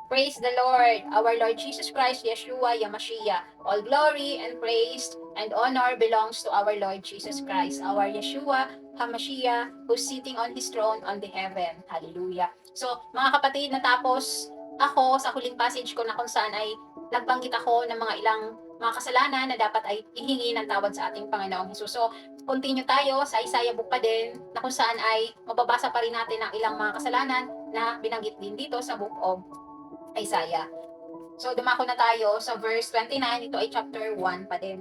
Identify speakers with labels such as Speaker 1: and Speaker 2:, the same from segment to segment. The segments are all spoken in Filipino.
Speaker 1: Praise the Lord, our Lord Jesus Christ, Yeshua, Yamashiach. All glory and praise and honor belongs to our Lord Jesus Christ, our Yeshua, Hamashiach, who's sitting on His throne on the heaven. Hallelujah. So, mga kapatid, natapos ako sa huling passage ko na kung saan ay nagbanggit ako ng mga ilang mga kasalanan na dapat ay ihingi ng tawad sa ating Panginoong Hesus. So, continue tayo sa Isaiah book pa din na kung saan ay mababasa pa rin natin ang ilang mga kasalanan na binanggit din dito sa book of Isaiah. So, dumako na tayo sa verse 29. Ito ay chapter 1 pa din.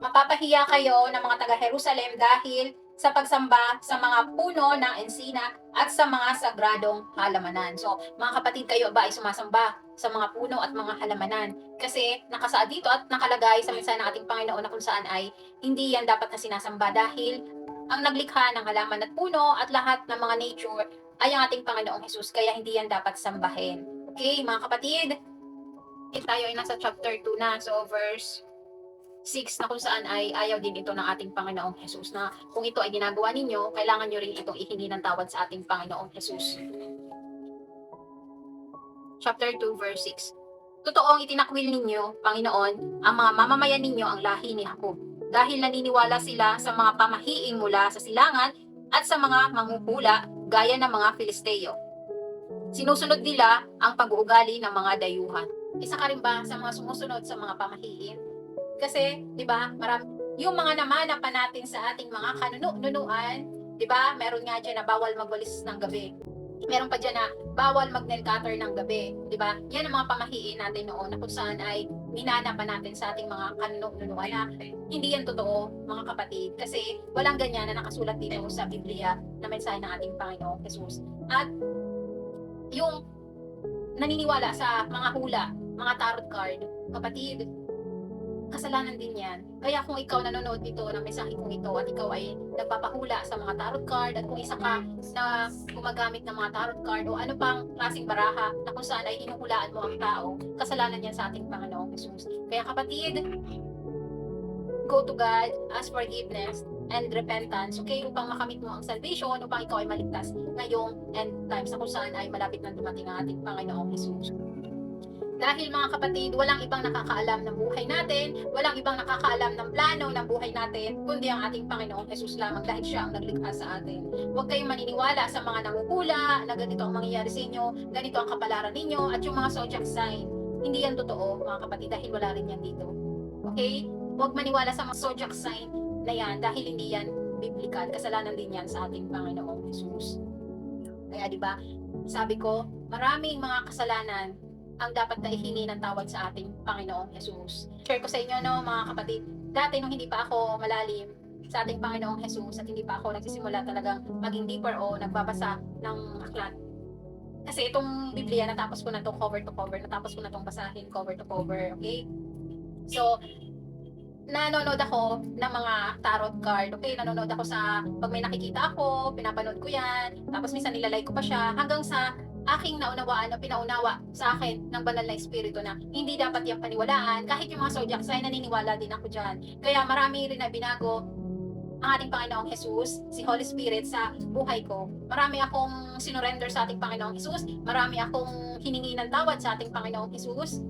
Speaker 1: Mapapahiya kayo ng mga taga-Jerusalem dahil sa pagsamba sa mga puno ng ensina at sa mga sagradong halamanan. So, mga kapatid, kayo ba ay sumasamba sa mga puno at mga halamanan? Kasi nakasaad dito at nakalagay sa mensahe ng ating Panginoon na kung saan ay hindi yan dapat na sinasamba dahil ang naglikha ng halaman at puno at lahat ng mga nature ay ang ating Panginoong Hesus, kaya hindi yan dapat sambahin. Okay, mga kapatid, tayo ay nasa chapter 2 na. So, verse 6 na kung saan ay ayaw din ito ng ating Panginoong Hesus na kung ito ay ginagawa ninyo, kailangan nyo rin itong ihingi ng tawad sa ating Panginoong Hesus. Chapter 2, verse 6. Totoong itinakwil ninyo, Panginoon, ang mga mamamayan ninyo ang lahi ni Jacob, dahil naniniwala sila sa mga pamahiing mula sa silangan at sa mga manghuhula gaya ng mga Filisteo. Sinusunod nila ang pag-uugali ng mga dayuhan. Isa ka rin ba sa mga sumusunod sa mga pamahiin? Kasi, di ba, yung mga namana pa natin sa ating mga kanunuan, di ba, meron nga dyan na bawal magwalis ng gabi. Meron pa dyan na bawal mag-nail cutter ng gabi, di ba? Yan ang mga pamahiin natin noon na kung saan ay minana pa natin sa ating mga kanunuan na hindi yan totoo, mga kapatid. Kasi walang ganyan na nakasulat dito sa Biblia na mensahe ng ating Panginoong Jesus. At yung naniniwala sa mga hula, mga tarot card, kapatid, kasalanan din yan. Kaya kung ikaw nanonood dito ng mensahe kong ito at ikaw ay nagpapahula sa mga tarot card at kung isa ka na gumagamit ng mga tarot card o ano pang klaseng baraha na kung saan ay hinuhulaan mo ang tao, kasalanan yan sa ating Panginoong Jesus. Kaya kapatid, go to God, ask forgiveness, and repentance, okay, upang makamit mo ang salvation, upang ikaw ay maligtas ngayong end times na kung saan ay malapit na dumating ang ating Panginoong Jesus. Dahil mga kapatid, walang ibang nakakaalam ng buhay natin, walang ibang nakakaalam ng plano ng buhay natin, kundi ang ating Panginoong Jesus lamang dahil siya ang naglikha sa atin. Huwag kayong maniniwala sa mga nangungula na ganito ang mangyayari sa inyo, ganito ang kapalaran ninyo, at yung mga zodiac sign. Hindi yan totoo, mga kapatid, dahil wala rin yan dito. Okay? Huwag maniwala sa mga zodiac sign na yan dahil hindi yan biblical. Kasalanan din yan sa ating Panginoong Jesus. Kaya di ba, sabi ko, maraming mga kasalanan ang dapat na ihingi ng tawad sa ating Panginoong Jesus. Share ko sa inyo, no, mga kapatid, dati nung hindi pa ako malalim sa ating Panginoong Jesus at hindi pa ako nagsisimula talagang maging deeper o nagbabasa ng aklat. Kasi itong Biblia, natapos ko na itong cover to cover, natapos ko na itong basahin cover to cover, okay? So, nanonood ako ng mga tarot card. Okay, nanonood ako sa, pag may nakikita ako, pinapanood ko yan. Tapos minsan nilalike ko pa siya. Hanggang sa aking naunawaan o pinaunawa sa akin ng banal na espiritu na hindi dapat yung paniwalaan. Kahit yung mga zodiac sign, naniniwala din ako dyan. Kaya marami rin na binago ang ating Panginoong Jesus, si Holy Spirit sa buhay ko. Marami akong sinurrender sa ating Panginoong Jesus. Marami akong hiningi ng tawad sa ating Panginoong Jesus.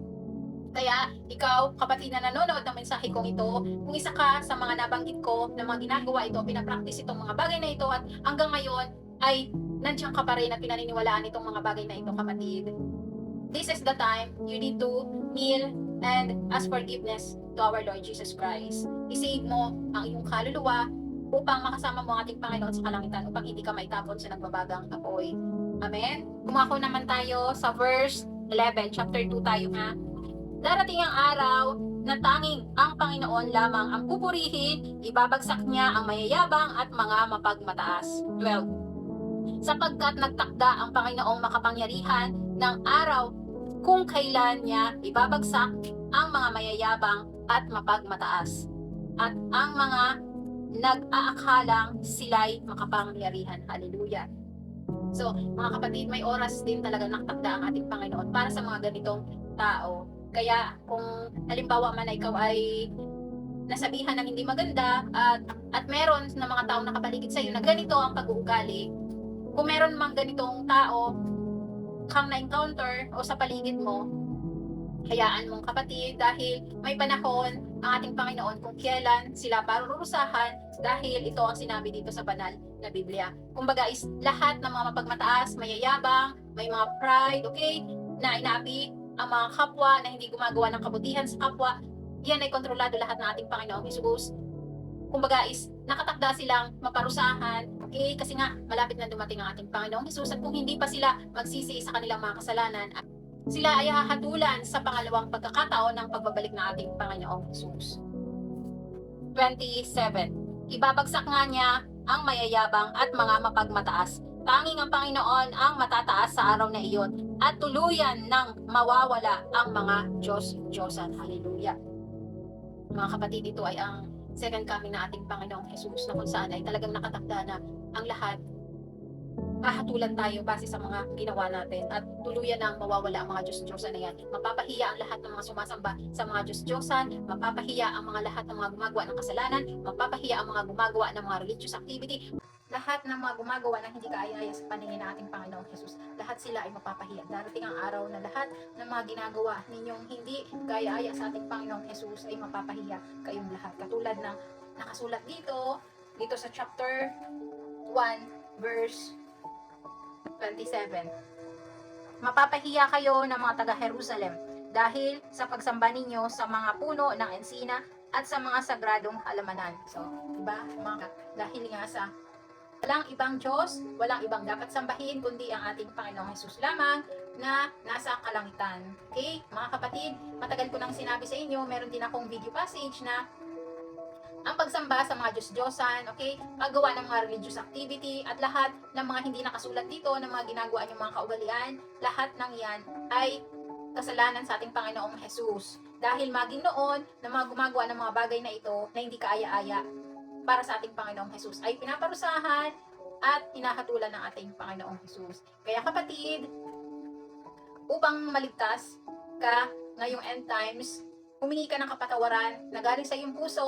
Speaker 1: Kaya ikaw, kapatid na nanonood ng mensahe kong ito, kung isa ka sa mga nabanggit ko na mga ginagawa ito, pinapractice itong mga bagay na ito at hanggang ngayon ay nandiyan ka pa rin at pinaniniwalaan itong mga bagay na ito, kapatid. This is the time you need to kneel and ask forgiveness to our Lord Jesus Christ. I-save mo ang iyong kaluluwa upang makasama mo ang ating Panginoon sa kalangitan upang hindi ka maitapon sa nagbabagang apoy. Amen? Kumako naman tayo sa verse 11, chapter 2 tayo nga. Darating ang araw na tanging ang Panginoon lamang ang pupurihin, ibabagsak niya ang mayayabang at mga mapagmataas. 12. Sapagkat nagtakda ang Panginoong makapangyarihan ng araw kung kailan niya ibabagsak ang mga mayayabang at mapagmataas, at ang mga nag-aakalang sila'y makapangyarihan. Hallelujah. So, mga kapatid, may oras din talaga naktakda ang ating Panginoon para sa mga ganitong tao. Kaya kung halimbawa man na ikaw ay nasabihan ng hindi maganda at meron na mga taong nakapaligid sa iyo na ganito ang pag-uugali, kung meron mang ganitong tao kang na-encounter o sa paligid mo, hayaan mong kapatid, dahil may panahon ang ating Panginoon kung kailan sila parurusahan, dahil ito ang sinabi dito sa banal na Biblia. Kumbaga is lahat ng mga mapagmataas, mayayabang, may mga pride, okay, na inaapi ang mga kapwa, na hindi gumagawa ng kabutihan sa kapwa, yan ay kontrolado lahat ng ating Panginoong Hesus. Kumbaga is nakatakda silang maparusahan, okay, kasi nga malapit na dumating ang ating Panginoong Hesus, at kung hindi pa sila magsisi sa kanilang mga kasalanan, sila ay hahatulan sa pangalawang pagkakataon ng pagbabalik ng ating Panginoong Hesus. 27. Ibabagsak nga niya ang mayayabang at mga mapagmataas. Tanging ang Panginoon ang matataas sa araw na iyon, at tuluyan ng mawawala ang mga Diyos-Diyosan. Hallelujah. Mga kapatid, ito ay ang second coming na ating Panginoong Hesus, na kung saan ay talagang nakatakda na ang lahat hahatulan tayo base sa mga ginawa natin, at tuluyan nang mawawala ang mga Diyos-Diyosan na yan. Mapapahiya ang lahat ng mga sumasamba sa mga Diyos-Diyosan, mapapahiya ang mga lahat ng mga gumagawa ng kasalanan, mapapahiya ang mga gumagawa ng mga religious activity, lahat ng mga gumagawa ng hindi kaaya-aya sa paningin ng ating Panginoong Hesus, lahat sila ay mapapahiya. Darating ang araw na lahat ng mga ginagawa ninyong hindi kaaya-aya sa ating Panginoong Hesus ay mapapahiya kayong lahat. Katulad ng nakasulat dito sa chapter 1 verse 27. Mapapahiya kayo ng mga taga-Jerusalem dahil sa pagsamba ninyo sa mga puno ng ensina at sa mga sagradong halamanan. So, diba? Dahil nga sa walang ibang Diyos, walang ibang dapat sambahin kundi ang ating Panginoong Hesus lamang na nasa kalangitan. Okay? Mga kapatid, matagal ko nang sinabi sa inyo, meron din akong video passage na ang pagsamba sa mga Diyos-Diyosan, okay, paggawa ng mga religious activity, at lahat ng mga hindi nakasulat dito, ng mga ginagawa niyong mga kaugalian, lahat ng yan ay kasalanan sa ating Panginoong Hesus. Dahil maging noon na mga gumagawa ng mga bagay na ito na hindi kaaya-aya para sa ating Panginoong Hesus ay pinaparusahan at hinahatulan ng ating Panginoong Hesus. Kaya kapatid, upang maligtas ka ngayong end times, humingi ka ng kapatawaran na galing sa iyong puso.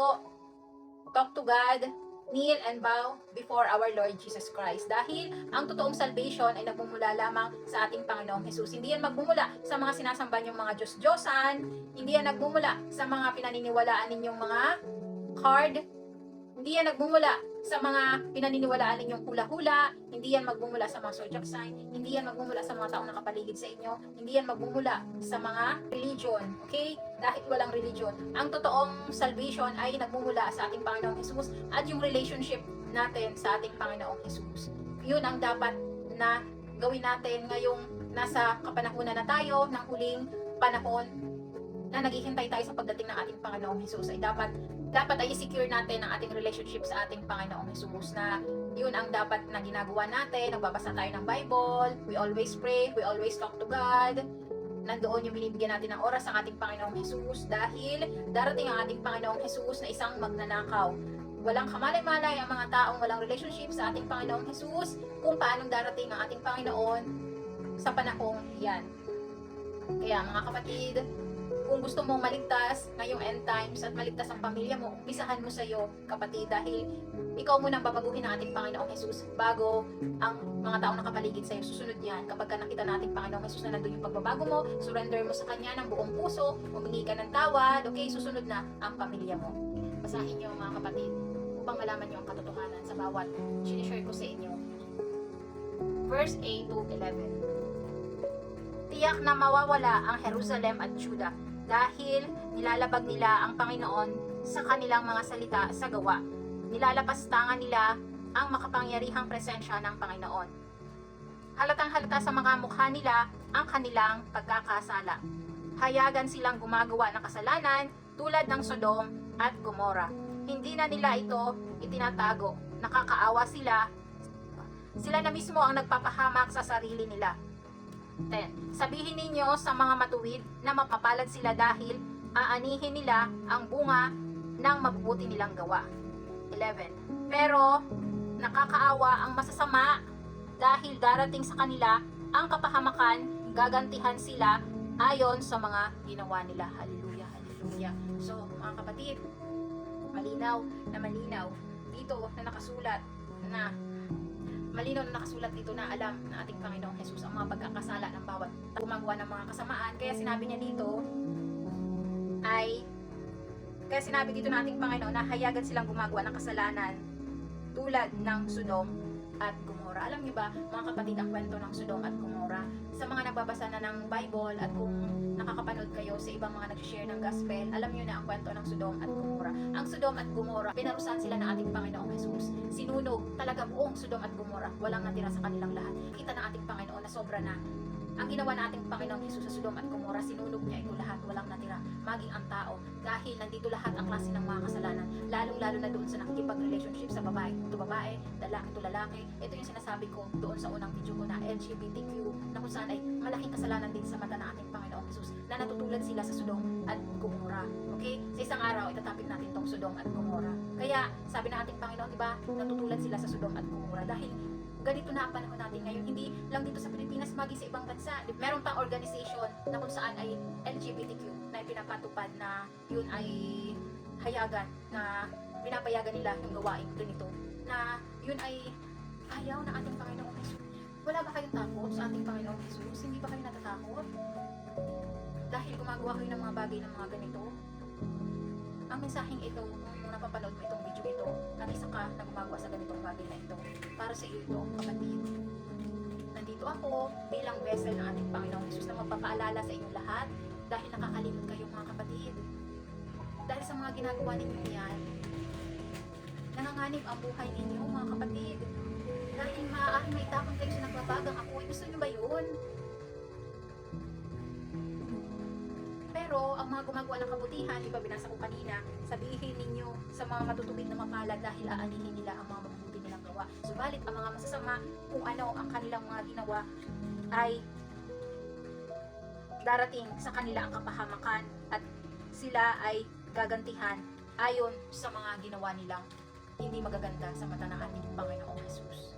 Speaker 1: Talk to God, kneel and bow before our Lord Jesus Christ. Dahil ang totoong salvation ay nagmumula lamang sa ating Panginoong Hesus. Hindi yan magmumula sa mga sinasamba niyong mga Diyos-Diyosan, hindi yan nagmumula sa mga pinaniniwalaan ninyong mga card, hindi yan nagmumula sa mga pinaniniwalaan ninyong hula-hula, hindi yan magmumula sa mga zodiac sign, hindi yan magmumula sa mga taong nakapaligid sa inyo, hindi yan magmumula sa mga religion, okay? Dahil walang religion. Ang totoong salvation ay nagmumula sa ating Panginoong Hesus at yung relationship natin sa ating Panginoong Hesus. Yun ang dapat na gawin natin ngayong nasa kapanahunan na tayo ng huling panahon na naghihintay tayo sa pagdating ng ating Panginoong Hesus. Ay dapat ay i-secure natin ang ating relationship sa ating Panginoong Hesus, na yun ang dapat na ginagawa natin. Nagbabasa tayo ng Bible, we always pray, we always talk to God. Nandoon yung binibigyan natin ng oras ang ating Panginoong Hesus, dahil darating ang ating Panginoong Hesus na isang magnanakaw. Walang kamalay-malay ang mga taong walang relationship sa ating Panginoong Hesus kung paanong darating ang ating Panginoon sa panahong yan. Kaya mga kapatid, kung gusto mong maligtas ngayong end times at maligtas ang pamilya mo, umpisahan mo sa iyo, kapatid, dahil ikaw munang babaguhin ng ating Panginoong Hesus bago ang mga taong nakapaligid sa iyo. Susunod yan. Kapag ka nakita nating Panginoong Hesus na nandun yung pagbabago mo, surrender mo sa Kanya ng buong puso, humingi ka ng tawad, okay, susunod na ang pamilya mo. Basahin niyo mga kapatid upang malaman niyo ang katotohanan sa bawat sinishare ko sa inyo. Verse 8 to 11. Tiyak na mawawala ang Jerusalem at Judah dahil nilalabag nila ang Panginoon sa kanilang mga salita sa gawa. Nilalapastangan nila ang makapangyarihang presensya ng Panginoon. Halatang halata sa mga mukha nila ang kanilang pagkakasala. Hayagan silang gumagawa ng kasalanan tulad ng Sodom at Gomora. Hindi na nila ito itinatago. Nakakaawa sila. Sila na mismo ang nagpapahamak sa sarili nila. 10. Sabihin ninyo sa mga matuwid na mapapalad sila dahil aanihin nila ang bunga ng mabubuti nilang gawa. 11. Pero nakakaawa ang masasama dahil darating sa kanila ang kapahamakan, gagantihan sila ayon sa mga ginawa nila. Hallelujah, hallelujah. So mga kapatid, malinaw dito na nakasulat na malinaw na nakasulat dito na alam ng ating Panginoong Jesus ang mga pagkakasala ng bawat gumagawa ng mga kasamaan. Kaya sinabi niya dito kaya sinabi dito ng ating Panginoon na hayagan silang gumagawa ng kasalanan tulad ng Sodom at Gomora. Alam niyo ba, mga kapatid, ang kwento ng Sodom at Gomora? Sa mga nagbabasa na ng Bible at kung nakakapanood kayo sa ibang mga nag-share ng gospel, alam niyo na ang kwento ng Sodom at Gomora. Ang Sodom at Gomora, pinarusahan sila ng ating Panginoong Jesus. Sinunog talaga buong Sodom at Gomora. Walang natira sa kanilang lahat. Kita ng ating Panginoon na sobra na. Ang ginawa ng ating Panginoong Jesus sa Sodom at Gomora, sinunog niya ito lahat, walang natira, maging ang tao. Dahil nandito lahat ang klase ng mga kasalanan, lalong-lalo na doon sa nakikipag-relationship sa babae to babae, lalaki to lalaki. Ito yung sinasabi ko doon sa unang video ko na LGBTQ, na kung saan ay malaking kasalanan din sa mata ng ating Panginoong Jesus, na natutulad sila sa Sodom at Gomora. Okay? Sa isang araw, itatapik natin tong Sodom at Gomora. Kaya, sabi ng ating Panginoon, diba, natutulad sila sa Sodom at Gomora dahil ganito na ang panahon natin ngayon, hindi lang dito sa Pilipinas, maging sa ibang bansa. Meron pang organization na kung saan ay LGBTQ na ipinapatupad na yun ay hayagan, na pinapayagan nila yung gawain ganito, na yun ay ayaw ng ating Panginoong Jesus. Wala ba kayong takot sa ating Panginoong Jesus? Hindi ba kayo natatakot? Dahil gumagawa kayo ng mga bagay ng mga ganito? Ang mensaheng ito, kung napapanood mo itong video ito, at isa ka na gumagawa sa ganitong bagay na ito, para sa iyo ito, kapatid. Nandito ako bilang vessel ng ating Panginoong Jesus na magpapaalala sa inyong lahat dahil nakakalimot kayo mga kapatid. Dahil sa mga ginagawa ninyo yan, nanganganib ang buhay ninyo mga kapatid. Dahil maaaring maitapon kayo sa nagbabagang apoy. Gusto nyo ba yun? Pero ang mga gumagawa ng kabutihan, di ba binasa ko kanina, sabihin ninyo sa mga matutubig na mapalad dahil aanihin nila ang mga mabubuti nilang gawa. Subalit ang mga masasama, kung ano ang kanilang mga ginawa, ay darating sa kanila ang kapahamakan at sila ay gagantihan ayon sa mga ginawa nilang hindi magaganda sa mata ng ating Panginoong Jesus.